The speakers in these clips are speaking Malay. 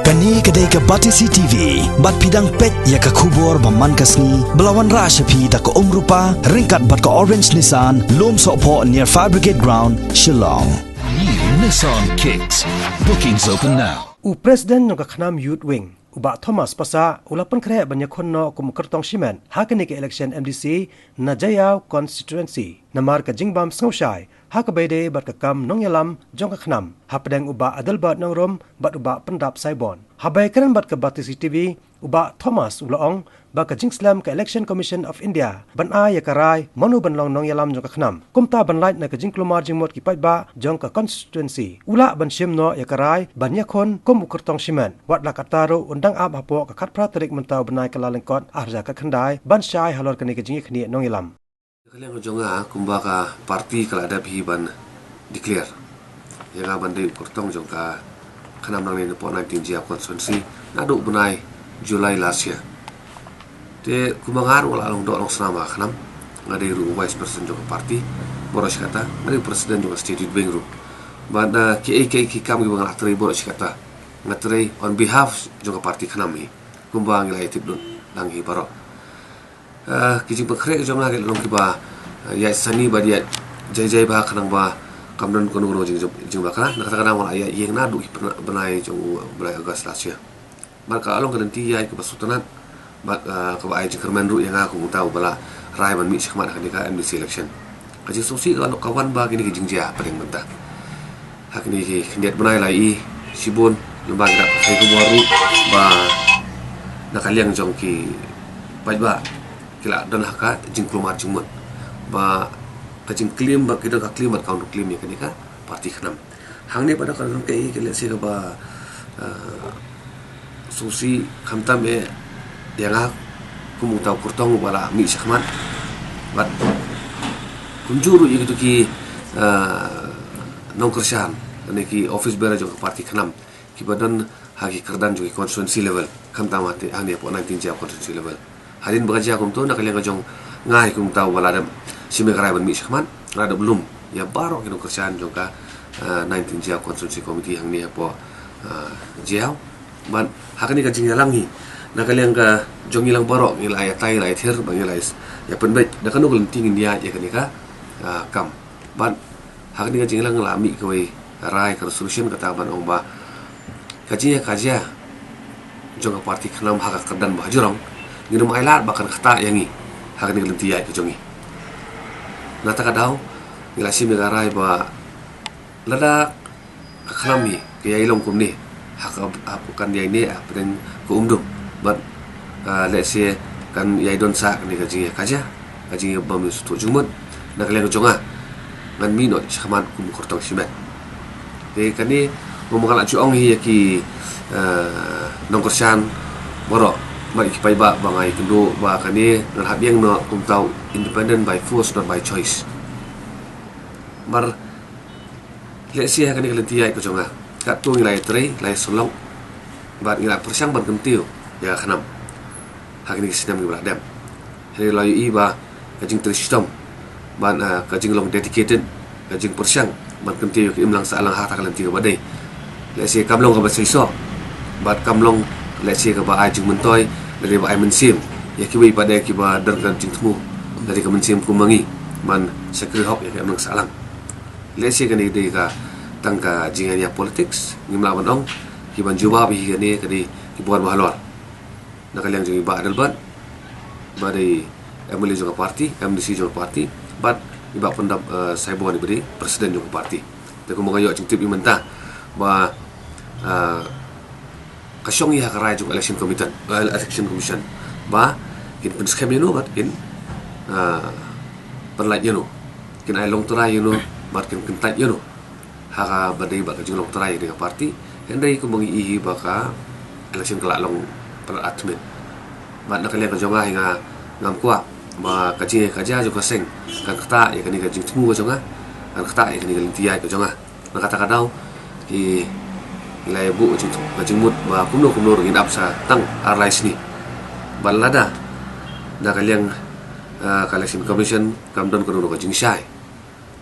Kani kedai ke Batisi TV, bat pidang pet ya ke kubur baman kasni, belawan rashapi da ke rupa, ringkat bat ke Orange Nissan, lom sokpo near Fire Brigade Ground, Shillong. New Nissan Kicks. Bookings open now. Presiden ng Kaknam Youth Wing, Uba Thomas Pasa, ulapan kaya banyak kono kumukertong simen, hakani ke election MDC na Jayaw constituency, na marka jingbam snowshay, hakabede bat kakam nong yalam jong Kaknam, hapadang uba adalbat ng rom bat uba pendap saibon. Habay keren bat ke Batisi TV, uba Thomas ulaong, baka jingslam ke Election Commission of India, ban ya karay, manu banlong nong yalam jong Kaknam, kumta banlight na kajing klumar jingmot kipait ba jong ka constituency, ula ban no ya karay, ban yakon kumukertong simen, wat lakataro undang ab hapo kakat praterik mentau benai kalalengkot arja kakandai, ban syai halor kani kajing ikni nong yalam. Kalian jonga kumbaka parti kalau ada ban declare yang aban dari kurtong jongka kanam nang ni po 19 Jia constituency naduk benai Julai last year te kumangar wala long dok long senama kanam ngadai ru vice president jongka parti boros kata ngadai presiden jongka state bank ru banda ki kam gi bangal atri boros kata ngatri on behalf jongka parti kanam ni kumbang ilai tipdun lang hi baro kijing pekhrek jom lagi long kiba ya sani ba dia jai ba kanang ba kamdan kono kono jing ba kana nakata kana wala ya yeng na du benai jong belai agas lasya maka along ganti ya ke basutanat ba ka ba ai jingkerman ru yang aku tahu bala rai ban mi sikmat kan ka MDC election kaji sosi kalau kawan ba kini kijing ja paling mentah hak ni ki kendiat benai lai sibun lembaga dak kai ko baru ba nakaliang jong ki ba kila dan haka jing klumar jingmut ba kajing klaim ba kita ka klaim ba kaun klaim ya kanika parti khanam hangni pada kan kai kele se ba susi khamtam e yang kumu tahu kurtong bala mi sakman bat kunjuru itu ki nongkersan ki office bearer jo parti khanam ki badan hagi kerdan jo constituency level khamtam ate hangni po 19 Jia constituency level halin bekerja kum tu nak kalian kajong ngai kum tahu bala ada simi karai ban mi sakman ada belum ya baru kino kerjaan juga 19 Jia constituency committee hang ni apa jiau ban hakani kajing yalangi nak kalian ka jong ilang baru ngilai tai lai thir bang ngilai ya penbet dak kanu kulun tingin dia ya kanika kam ban hakani kajing ilang lami koi rai ka resolution kata ban ong ba kajing kaja jong parti khanam hak kerdan bahjurong nginum ailat bahkan kata yangi hak ni gelenti ya kejongi nata kadau ngilasi megarai ba lada khanami ke ilong kum ni hak apukan dia ini apeng ku umdum but let's say kan yai don sa ni kaji kaja bam su jumut nak leng jonga ngan mino chaman kum kurtong simet de kani ngomong juong hi ki nongkorsan borok mari kipai ba bangai kendo ba kani ngan habiang no kum tau independent by force not by choice mar let's say kani kelenti ai ko jonga kat tu ngilai tre lai solong ba ngilai persang ban kentiu ya khanam hakni sinam gi bradam he lai i ba kajing tristom ban kajing long dedicated kajing persang ban kentiu ki imlang salang ha ta kelenti ba dei let's say kamlong ka ba seiso bat kamlong let's say ka ba ai jing mentoy dari ba ai mensim ya ki wi pada ki ba dergan jing temu dari ka mensim kumangi man sekre hok ya imlang salang let's say kani dei ka tangka jingania politics ngimla ban ong ki ban jawab hi kani kadi ki buat bahalor nakaliang jing ba dalban ba dei emily juga parti MDC juga parti bat iba pendap saibon ibri presiden juga parti te ko mga yo jing tip imenta ba kasyong iha karai juga election commission ba kin penskam you know but kin perlat you know kin ai long try you know but kin kentat you know haka badai ba kajing long try dengan parti hendai ko mangi ihi baka election kala long per admin ba nakalian ka jonga hinga ngam kwa ba kajing kaja juga seng kan kata ya kani kajing temu ka jonga kan kata ya kani galintia ka jonga nakata kadau ki ilai bu kajing mut ba kumno ngin apsa tang arlai sini balada nakalian election commission kamdon kono kajing syai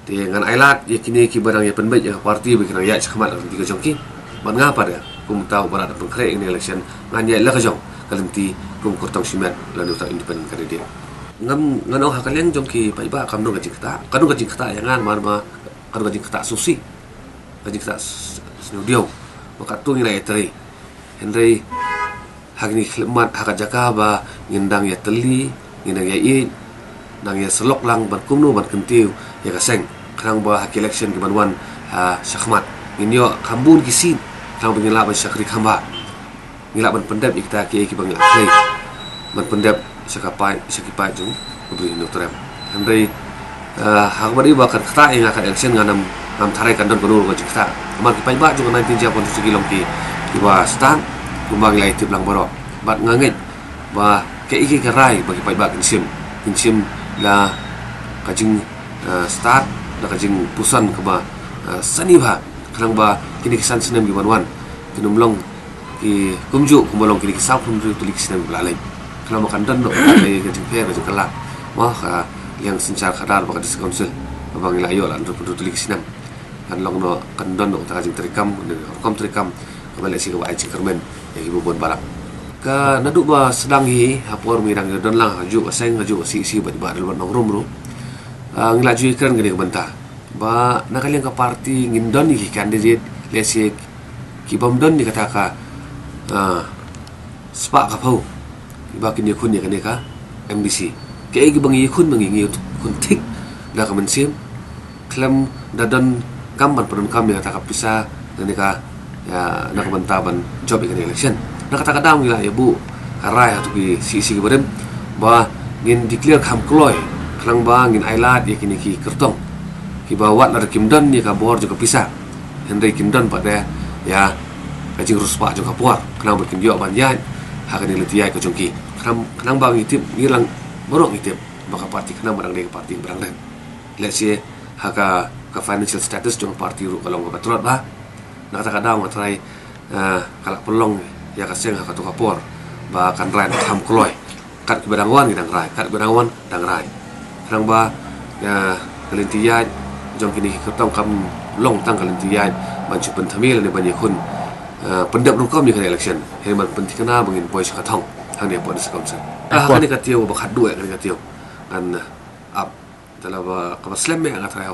dengan ailat ya kini ki barang ya penbaik ya parti bikin ya sekemat tiga jongki man ngapa dia kum tahu barat pengkre ini election nganya la kajong kalenti kum kurtong simet la nuta independent candidate ngam ngano hakaliang jong ki pai ba kam dong gajing kata yang ngan ma kan gajing kata susi gajing kata snudio maka tu nilai teri Henry hagni khlemat hakajaka ba ngindang ya teli ngindang ya i nang ya selok lang ban kumno ban kentiu ya kaseng krang ba hak election ki banwan syahmat inyo kambun kisin krang bengila ban syakri khamba ngila ban pendep ikta ki bangila play ban pendep sakapai jung ubri notrem Henry hak bari ba kan kata yang akan election nganam ngam tharai kan don konul ko jikta mar ki pai ba jung 19 Japon su kilom ki ba stang kumbang lai tip lang boro bat ngangit ba ke iki karai bagi pai ba kinsim la kajing start la kajing pusan ke ba sani ba krang ba kini kisan sinem gi banwan kinumlong ki kumju kumolong kini kisau kumju tulik sinem blalai krang makan dan do ai kajing pe kajing kala wah yang sencar kadar ba kadis council bang ilayo la untuk tulik sinem kan long no kan don do kajing terikam kom terikam kembali si ke ai cikermen yang ibu bon balak ka nadu ba sedang hi hapor mirang don lang haju aseng haju si ba dalban nongrum ru ngila ju ikran gede benta ba nakaliang ka party ngindon ni candidate lesi ki bomdon ni kata ka spa ka pau ba kin yakun ya kane ka MDC ke gi bang yakun mangi kun tik da ka mensim klam dadan kamban pun kami kata ka pisa ngene ka ya nak bentaban job ikan election nak kata kadang gila ya bu karai atau ki si kemarin bah ngin declare kam kloy kelang ba ngin ailat ya kini ki kertong ki bawat lar kimdan ya kabor juga pisah Henry kimdan pada ya kajing ruspa juga puar kelang berkim yo banyan hakan ni letiai ko jongki kelang ba ngitip ngilang borong ngitip maka parti kelang barang dek parti barang dan let's say haka ka financial status jong parti ru kalau ngabatrot ba nak kata kadang matrai kalak pelong ya kaseng hak tu kapor ba kan rai ham kloy kat berangwan gidang rai kat berangwan dang rai krang ba ya kelintian jong kini ketong kam long tang kelintian baju pentamil ni banyak kun pendap rukom ni kan election hemat penting kena bangin boys katong hang dia pon sekomsen kan ni katio ba khat duai kan katio kan up dalam ba kapaslam me ngat rai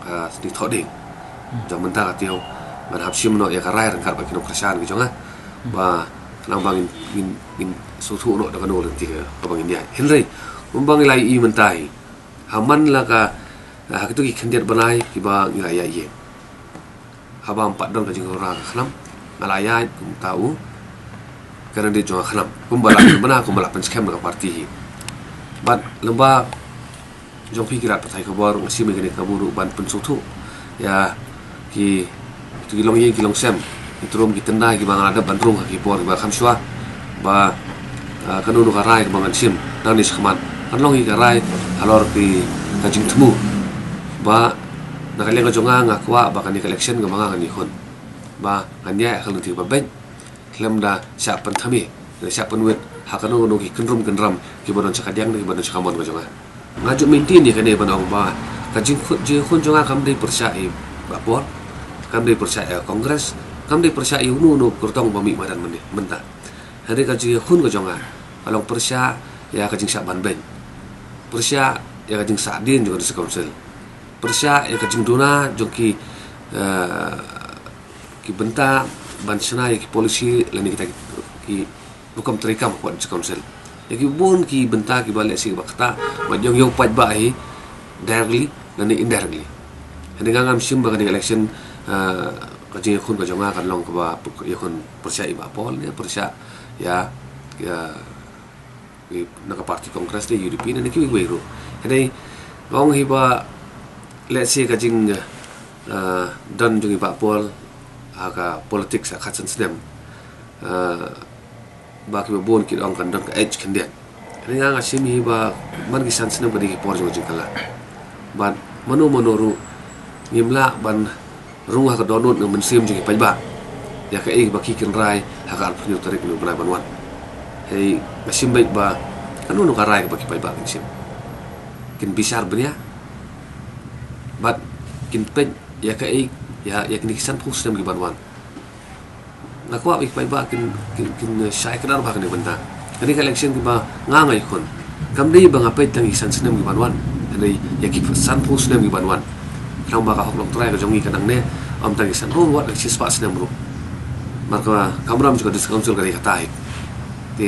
ka di thoding jong mentah katio man hapsim no ya karai rangkat bagi no kerjaan gitu kan ba nang bangin min sutu no dengan no lenti ke bangin dia Henry umbang lai I mentai haman la ka hak tu ki kendiat banai ki ba ngai ya ye haba 4 don ka jing ora khanam malaya kum tahu karena dia juga khanam kum balak penskem ka parti bat lemba jong pikirat patai ka baru ngasi megene ka buru ban pensutu ya ki kilong ye kilong sem itrum kitenda ki bang ada bandrung ki por ba khamshwa ba kanunu karai ki bangan sim nang ni sekhman kanlong ki karai halor ki kajing temu ba nakale ka jonga ngakwa ba kan election ga mga kan ikon ba kanya kalau ti ba ben klem da sya penthami sya penwet hakanu no ki kenrum kenram ki bodon sakadiang ni bodon sakamon ka jonga ngaju maintain ni kane banong ba kajing khun jonga kam dei persai ba por kam dei percaya kongres kam dei percaya unu kurtong bami madan menta hari kaji khun ka jonga along percaya ya kajing sak ban ben percaya ya kajing sak din juga di council percaya ya kajing dona jongki ki benta ban sena ya ki polisi lani kita ki bukan terikam kuat di council ya ki bon ki benta ki balik si bakta majong yo pat ba hi directly dan indirectly hari ngam sim ba di election kajing khun ka jonga kan long ka ba ya khun percaya ba pol ya percaya ya naka parti kongres de European ni ki we ro hei long hi ba let's say kajing dan jungi ba pol aga politics akhatsan snem ba ki bon ki dong kan don ka edge kan dia ni nga sim hi ba man ki san snem ba di por jong kala ban manu ngimla ban rumah ke donut ng mensim jeng pajba ya ke baki kenrai hak punya tarik nu benai banwan hei masim baik ba kanu nu karai baki pajba mensim kin bisar benya bat kin pen ya ke ya kini kisan pus dem banwan ngakwa pai ba kin syai kadar ba kan benda kani ka election ki ba ngangai kon kam dei ba ngapai tang isan sinem ki banwan ani ya ki san pu sinem ki banwan nang ba ka hok lok trai ka jongi kanang ne am tang isan ho wat sis pa sinem ru maka kamram juga diskonsol kali kata hik te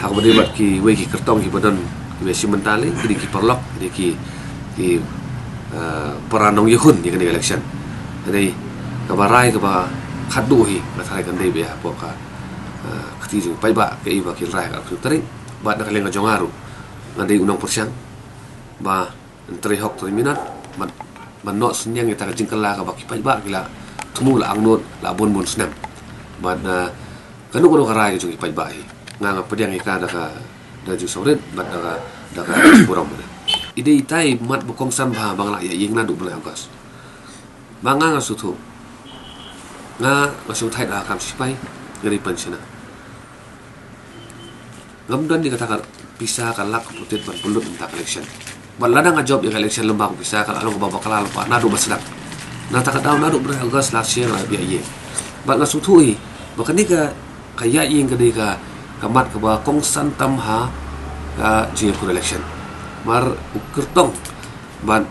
hak ba debat ki we ki kertong ki badan ki si mentale ki perlok ki peranong yehun ni kan election ani kabarai ka ba khadu hi ka thai kan dei be ha po ka khati jing pai ba ke iba kil rai ka khu tari ba na kaleng jongaru ngandei unang persiang ba entri hok 3 minat man no senyang kita jing kala ka ba ki pai ba kila tumu la angnot la bon snam ba na kanu ko ka rai ka jing pai ba hi nga pediang ika da ju soret ba da ka borom ide itai mat bukong sam ba bang la ya ying na du bla angkas banga nga sutu nga masuk thai da kam sipai ngari pensiona ngamdan dikatakan bisa kalak putit berbulut minta election balada nga job yang election lembang bisa kalau along babak kalal pa nadu basdak na takadaw nadu ber agas last year la biaye ba nga sutui bakani ka kaya ying kadi ka kamat ka ba kong santam ha ka jing election mar ukertong ban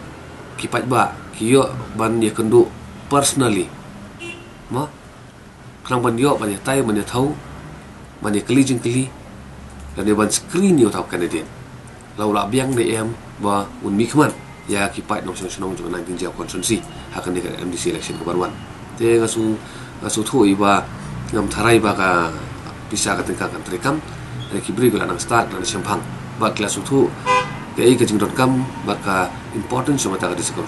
kipat ba kiyo ban ye kendu personally ma klang ban yo ban tai ban thau ban kli jing kli dan ban screen yo tau Canadian lau la biang de em ba un mikman ya kipat nong sonong jo 19 jam konsensi hakan ni MDC election ko barwan te ngasu thui ba ngam tharai ba ka bisa ka tingka kan trekam re kibri ko nang start nang sempang ba kelas uthu ke jing.com ba ka important so mata ka disekom